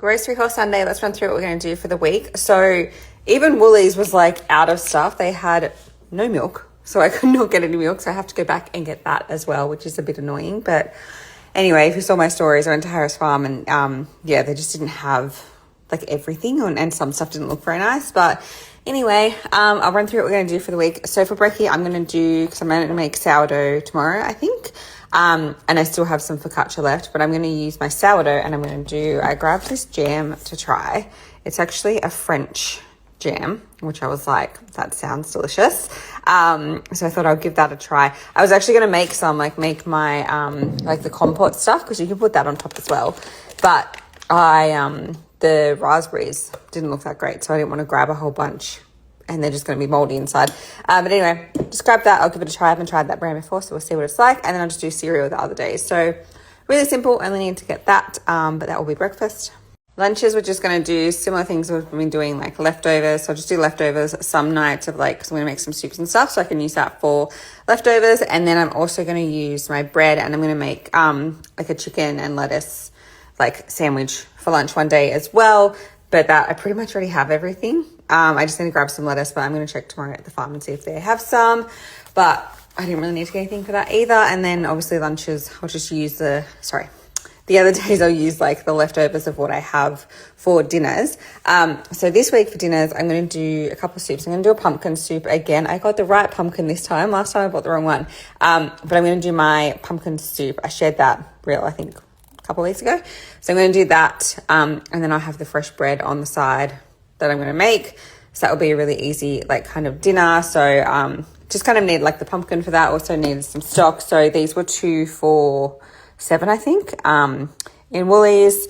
Grocery haul Sunday. Let's run through what we're going to do for the week. So even Woolies was like out of stuff. They had no milk, so I could not get any milk. So I have to go back and get that as well, which is a bit annoying. But anyway, if you saw my stories, I went to Harris Farm and yeah, they just didn't have like everything and some stuff didn't look very nice. But anyway, I'll run through what we're going to do for the week. So for brekkie, I'm going to do, because I'm going to make sourdough tomorrow, I think. And I still have some focaccia left, but I'm going to use my sourdough and I'm going to do, I grabbed this jam to try. It's actually a French jam, which I was like, that sounds delicious. So I thought I'd give that a try. I was actually going to make some, make my, like the compote stuff, because you can put that on top as well. But the raspberries didn't look that great, so I didn't want to grab a whole bunch and they're just going to be moldy inside. But anyway, just grab that. I'll give it a try. I haven't tried that brand before, so we'll see what it's like. And then I'll just do cereal the other days. So really simple. Only need to get that, but that will be breakfast. Lunches, we're just going to do similar things we've been doing, like leftovers. So I'll just do leftovers some nights of because I'm going to make some soups and stuff, so I can use that for leftovers. And then I'm also going to use my bread and I'm going to make like a chicken and lettuce sandwich for lunch one day as well. But that I pretty much already have everything. I just need to grab some lettuce, but I'm going to check tomorrow at the farm and see if they have some. But I didn't really need to get anything for that either. And then obviously lunches, I'll just use the other days I'll use the leftovers of what I have for dinners. So this week for dinners, I'm going to do a couple of soups. I'm going to do a pumpkin soup again. I got the right pumpkin this time. Last time I bought the wrong one. But I'm going to do my pumpkin soup. I shared that reel, I think, a couple of weeks ago. So I'm going to do that. And then I'll have the fresh bread on the side that I'm going to make. So that will be a really easy kind of dinner. So just kind of need the pumpkin for that. Also needed some stock. So these were 2 for $7, I think, in Woolies.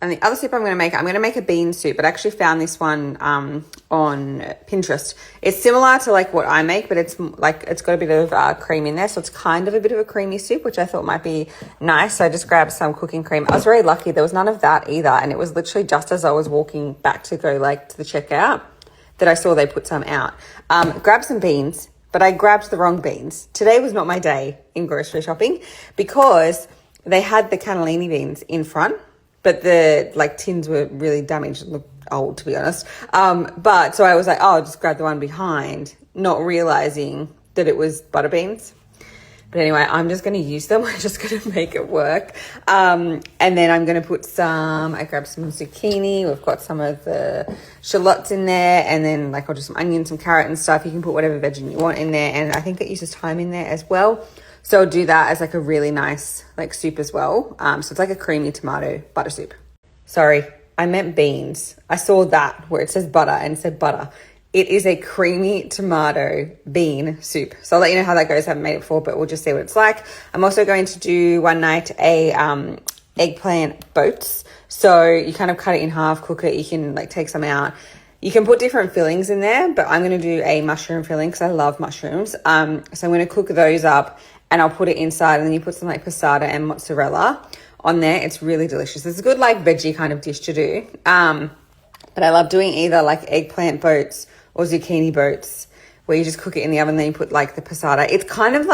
And the other soup I'm going to make a bean soup, but I actually found this one on Pinterest. It's similar to what I make, but it's got a bit of cream in there. So it's kind of a bit of a creamy soup, which I thought might be nice. So I just grabbed some cooking cream. I was very lucky. There was none of that either. And it was literally just as I was walking back to go to the checkout that I saw they put some out. Grabbed some beans, but I grabbed the wrong beans. Today was not my day in grocery shopping because they had the cannellini beans in front, but the tins were really damaged and looked old, to be honest. But so I was like, oh, I'll just grab the one behind, not realizing that it was butter beans. But anyway, I'm just going to use them. I'm just going to make it work. And then I'm going to put I grabbed some zucchini. We've got some of the shallots in there. And then I'll do some onion, some carrot and stuff. You can put whatever veggie you want in there. And I think it uses thyme in there as well. So I'll do that as a really nice soup as well. So it's a creamy tomato butter soup. Sorry, I meant beans. I saw that where it says butter and it said butter. It is a creamy tomato bean soup. So I'll let you know how that goes. I haven't made it before, but we'll just see what it's like. I'm also going to do one night a eggplant boats. So you kind of cut it in half, cook it. You can take some out. You can put different fillings in there, but I'm going to do a mushroom filling because I love mushrooms. So I'm going to cook those up and I'll put it inside, and then you put some passata and mozzarella on there. It's really delicious. It's a good veggie kind of dish to do. But I love doing either eggplant boats or zucchini boats where you just cook it in the oven and then you put the passata. It's kind of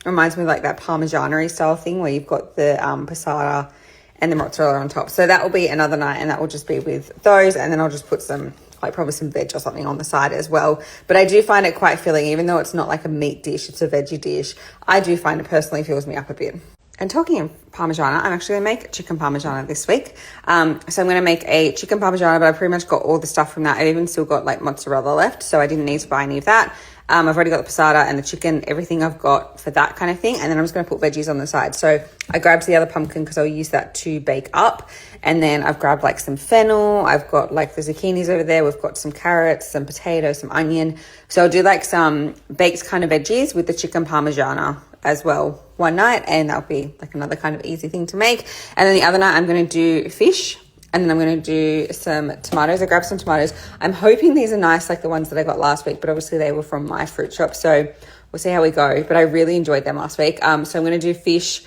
reminds me of that parmigiana style thing where you've got the passata and the mozzarella on top. So that will be another night, and that will just be with those. And then I'll just put some probably some veg or something on the side as well. But I do find it quite filling, even though it's not a meat dish, it's a veggie dish. I do find it personally fills me up a bit. And talking of parmigiana, I'm actually going to make chicken parmigiana this week. So I'm going to make a chicken parmigiana, but I pretty much got all the stuff from that. I've even still got mozzarella left, so I didn't need to buy any of that. I've already got the passata and the chicken, everything I've got for that kind of thing. And then I'm just going to put veggies on the side. So I grabbed the other pumpkin because I'll use that to bake up. And then I've grabbed some fennel. I've got the zucchinis over there. We've got some carrots, some potatoes, some onion. So I'll do some baked kind of veggies with the chicken parmigiana as well one night. And that'll be another kind of easy thing to make. And then the other night I'm going to do fish. And then I'm going to do some tomatoes. I grabbed some tomatoes. I'm hoping these are nice the ones that I got last week, but obviously they were from my fruit shop. So we'll see how we go. But I really enjoyed them last week. So I'm going to do fish,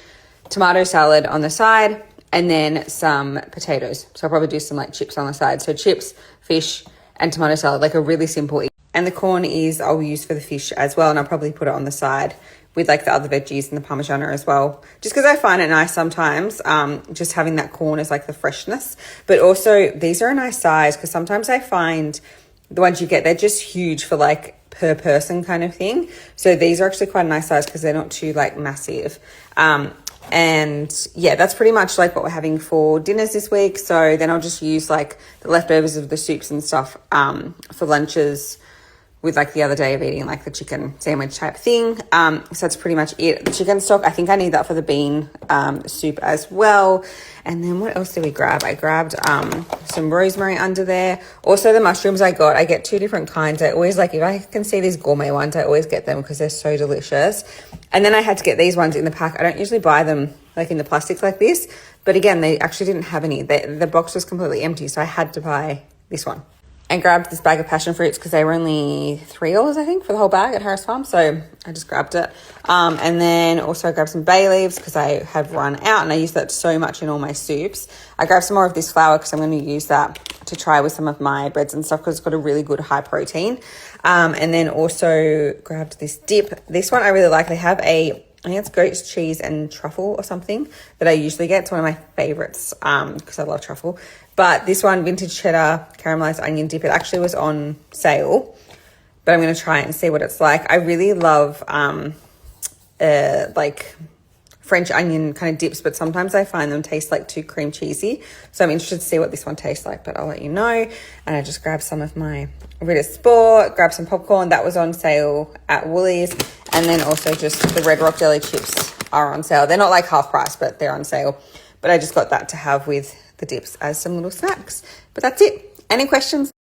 tomato salad on the side, and then some potatoes. So I'll probably do some chips on the side. So chips, fish, and tomato salad, a really simple. And the corn I'll use for the fish as well. And I'll probably put it on the side with like the other veggies and the parmigiana as well. Just because I find it nice sometimes, just having that corn as like the freshness. But also these are a nice size because sometimes I find the ones you get, they're just huge for like per person kind of thing. So these are actually quite a nice size because they're not too like massive. And yeah, that's pretty much like what we're having for dinners this week. So then I'll just use like the leftovers of the soups and stuff for lunches, with like the other day of eating like the chicken sandwich type thing. So that's pretty much it. The chicken stock, I think I need that for the bean soup as well. And then what else did we grab? I grabbed some rosemary under there. Also the mushrooms I get 2 different kinds. I always like, if I can see these gourmet ones, I always get them because they're so delicious. And then I had to get these ones in the pack. I don't usually buy them like in the plastics like this, but again, they actually didn't have any. The box was completely empty, so I had to buy this one. And grabbed this bag of passion fruits because they were only $3, I think, for the whole bag at Harris Farm. So I just grabbed it. And then also I grabbed some bay leaves because I have run out and I use that so much in all my soups. I grabbed some more of this flour because I'm going to use that to try with some of my breads and stuff because it's got a really good high protein. And then also grabbed this dip. This one I really like. They have I think it's goat cheese and truffle or something that I usually get. It's one of my favorites because I love truffle. But this one, vintage cheddar caramelized onion dip, it actually was on sale. But I'm going to try it and see what it's like. I really love like French onion kind of dips, but sometimes I find them taste like too cream cheesy. So I'm interested to see what this one tastes like, but I'll let you know. And I just grabbed some of my Ritter Sport, grabbed some popcorn. That was on sale at Woolies. And then also just the Red Rock jelly chips are on sale. They're not like half price, but they're on sale. But I just got that to have with the dips as some little snacks. But that's it. Any questions?